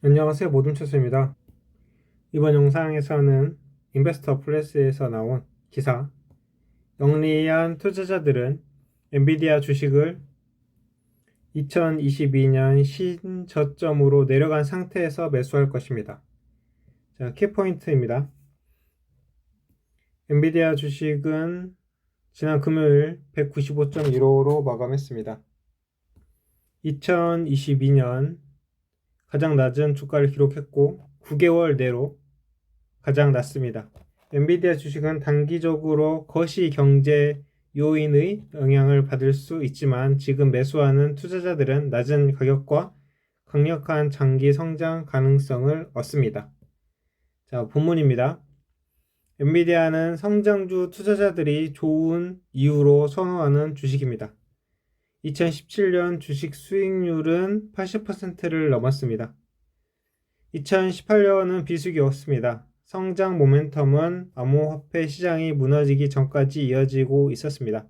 안녕하세요. 모둠철수입니다. 이번 영상에서는 인베스터 플래스에서 나온 기사 영리한 투자자들은 엔비디아 주식을 2022년 신저점으로 내려간 상태에서 매수할 것입니다. 자, 키포인트입니다. 엔비디아 주식은 지난 금요일 195.15로 마감했습니다. 2022년 가장 낮은 주가를 기록했고 9개월 내로 가장 낮습니다. 엔비디아 주식은 단기적으로 거시 경제 요인의 영향을 받을 수 있지만 지금 매수하는 투자자들은 낮은 가격과 강력한 장기 성장 가능성을 얻습니다. 자, 본문입니다. 엔비디아는 성장주 투자자들이 좋은 이유로 선호하는 주식입니다. 2017년 주식 수익률은 80%를 넘었습니다. 2018년은 비수기였습니다. 성장 모멘텀은 암호화폐 시장이 무너지기 전까지 이어지고 있었습니다.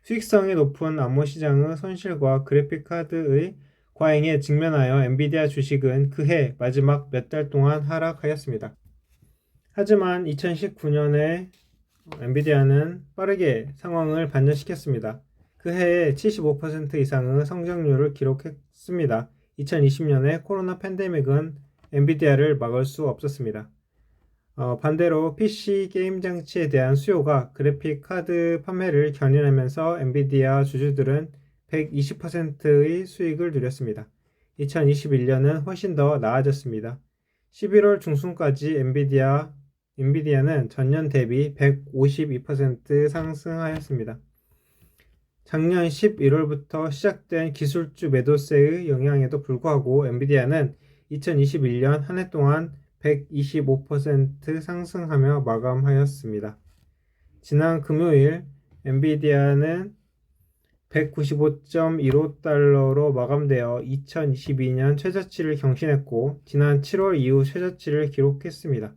수익성이 높은 암호 시장의 손실과 그래픽카드의 과잉에 직면하여 엔비디아 주식은 그해 마지막 몇 달 동안 하락하였습니다. 하지만 2019년에 엔비디아는 빠르게 상황을 반전시켰습니다. 그해에 75% 이상의 성장률을 기록했습니다. 2020년에 코로나 팬데믹은 엔비디아를 막을 수 없었습니다. 반대로 PC 게임 장치에 대한 수요가 그래픽 카드 판매를 견인하면서 엔비디아 주주들은 120%의 수익을 누렸습니다. 2021년은 훨씬 더 나아졌습니다. 11월 중순까지 엔비디아는 전년 대비 152% 상승하였습니다. 작년 11월부터 시작된 기술주 매도세의 영향에도 불구하고 엔비디아는 2021년 한 해 동안 125% 상승하며 마감하였습니다. 지난 금요일 엔비디아는 195.15달러로 마감되어 2022년 최저치를 경신했고 지난 7월 이후 최저치를 기록했습니다.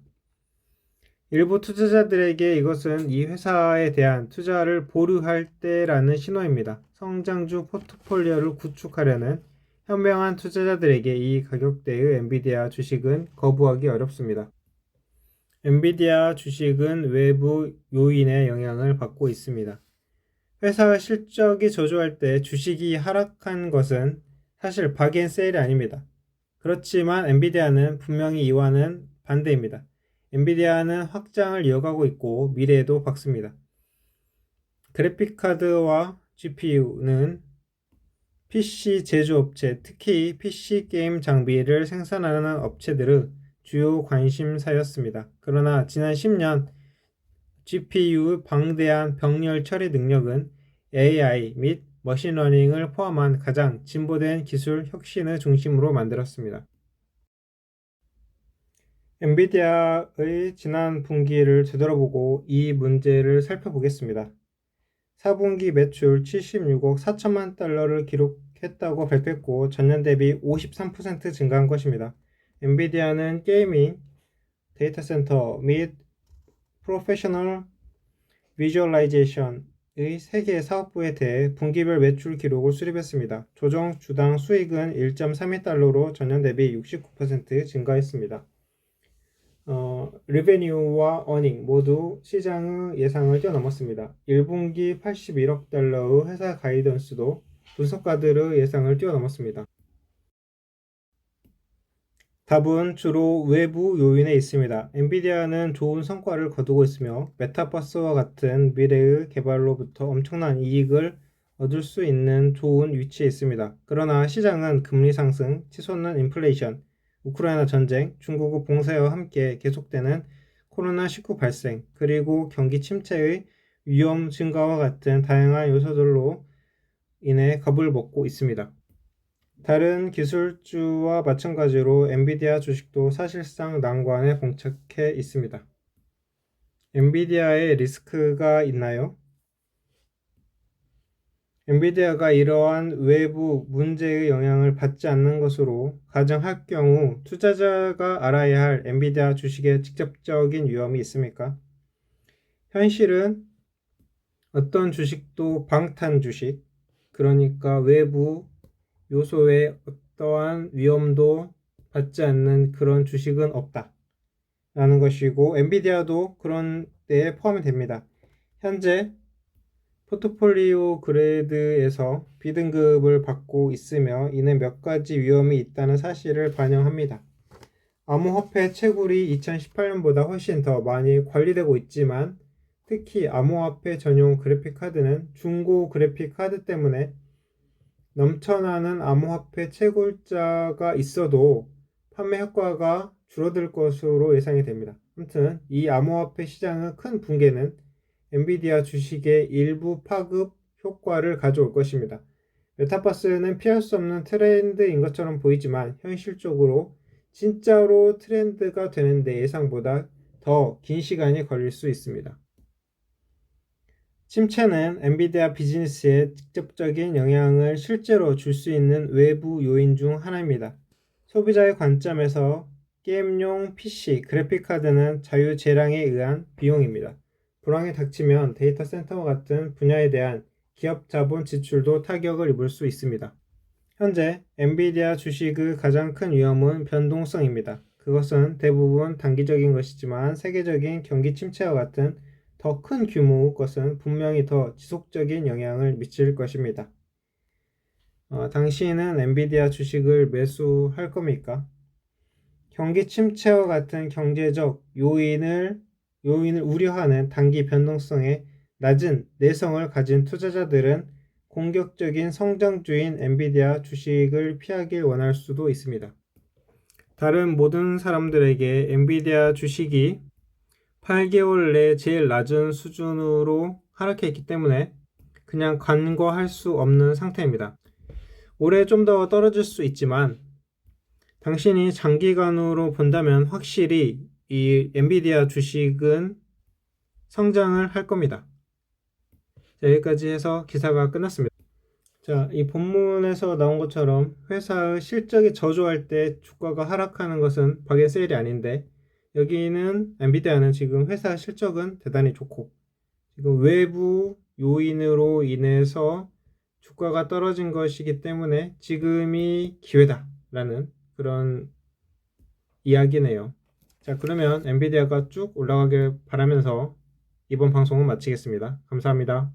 일부 투자자들에게 이것은 이 회사에 대한 투자를 보류할 때라는 신호입니다. 성장주 포트폴리오를 구축하려는 현명한 투자자들에게 이 가격대의 엔비디아 주식은 거부하기 어렵습니다. 엔비디아 주식은 외부 요인의 영향을 받고 있습니다. 회사의 실적이 저조할 때 주식이 하락한 것은 사실 바겐 세일이 아닙니다. 그렇지만 엔비디아는 분명히 이와는 반대입니다. 엔비디아는 확장을 이어가고 있고 미래에도 밝습니다. 그래픽카드와 GPU는 PC 제조업체, 특히 PC 게임 장비를 생산하는 업체들의 주요 관심사였습니다. 그러나 지난 10년 GPU의 방대한 병렬 처리 능력은 AI 및 머신러닝을 포함한 가장 진보된 기술 혁신의 중심으로 만들었습니다. 엔비디아의 지난 분기를 되돌아보고 이 문제를 살펴보겠습니다. 4분기 매출 76억 4천만 달러를 기록했다고 발표했고 전년 대비 53% 증가한 것입니다. 엔비디아는 게이밍, 데이터 센터 및 프로페셔널 비주얼라이제이션의 3개의 사업부에 대해 분기별 매출 기록을 수립했습니다. 조정 주당 수익은 1.32달러로 전년 대비 69% 증가했습니다. 리베뉴와 어닝 모두 시장의 예상을 뛰어넘었습니다. 1분기 81억 달러의 회사 가이던스도 분석가들의 예상을 뛰어넘었습니다. 답은 주로 외부 요인에 있습니다. 엔비디아는 좋은 성과를 거두고 있으며 메타버스와 같은 미래의 개발로부터 엄청난 이익을 얻을 수 있는 좋은 위치에 있습니다. 그러나 시장은 금리 상승, 치솟는 인플레이션, 우크라이나 전쟁, 중국의 봉쇄와 함께 계속되는 코로나19 발생, 그리고 경기 침체의 위험 증가와 같은 다양한 요소들로 인해 겁을 먹고 있습니다. 다른 기술주와 마찬가지로 엔비디아 주식도 사실상 난관에 봉착해 있습니다. 엔비디아에 리스크가 있나요? 엔비디아가 이러한 외부 문제의 영향을 받지 않는 것으로 가정할 경우 투자자가 알아야 할 엔비디아 주식에 직접적인 위험이 있습니까? 현실은 어떤 주식도 방탄 주식, 그러니까 외부 요소의 어떠한 위험도 받지 않는 그런 주식은 없다 라는 것이고, 엔비디아도 그런 데에 포함이 됩니다. 현재 포트폴리오 그레이드에서 B등급을 받고 있으며 이는 몇 가지 위험이 있다는 사실을 반영합니다. 암호화폐 채굴이 2018년보다 훨씬 더 많이 관리되고 있지만, 특히 암호화폐 전용 그래픽카드는 중고 그래픽카드 때문에 넘쳐나는 암호화폐 채굴자가 있어도 판매 효과가 줄어들 것으로 예상이 됩니다. 아무튼 이 암호화폐 시장의 큰 붕괴는 엔비디아 주식의 일부 파급 효과를 가져올 것입니다. 메타버스는 피할 수 없는 트렌드인 것처럼 보이지만 현실적으로 진짜로 트렌드가 되는데 예상보다 더 긴 시간이 걸릴 수 있습니다. 침체는 엔비디아 비즈니스에 직접적인 영향을 실제로 줄 수 있는 외부 요인 중 하나입니다. 소비자의 관점에서 게임용 PC, 그래픽카드는 자유 재량에 의한 비용입니다. 불황이 닥치면 데이터 센터와 같은 분야에 대한 기업 자본 지출도 타격을 입을 수 있습니다. 현재 엔비디아 주식의 가장 큰 위험은 변동성입니다. 그것은 대부분 단기적인 것이지만 세계적인 경기 침체와 같은 더 큰 규모의 것은 분명히 더 지속적인 영향을 미칠 것입니다. 당신은 엔비디아 주식을 매수할 겁니까? 경기 침체와 같은 경제적 요인을 우려하는 단기 변동성의 낮은 내성을 가진 투자자들은 공격적인 성장주인 엔비디아 주식을 피하길 원할 수도 있습니다. 다른 모든 사람들에게 엔비디아 주식이 8개월 내 제일 낮은 수준으로 하락해 있기 때문에 그냥 간과할 수 없는 상태입니다. 올해 좀 더 떨어질 수 있지만 당신이 장기간으로 본다면 확실히 이 엔비디아 주식은 성장을 할 겁니다. 자, 여기까지 해서 기사가 끝났습니다. 자, 이 본문에서 나온 것처럼 회사의 실적이 저조할 때 주가가 하락하는 것은 박앤세일이 아닌데, 여기는 엔비디아는 지금 회사 실적은 대단히 좋고 지금 외부 요인으로 인해서 주가가 떨어진 것이기 때문에 지금이 기회다라는 그런 이야기네요. 자, 그러면 엔비디아가 쭉 올라가길 바라면서 이번 방송은 마치겠습니다. 감사합니다.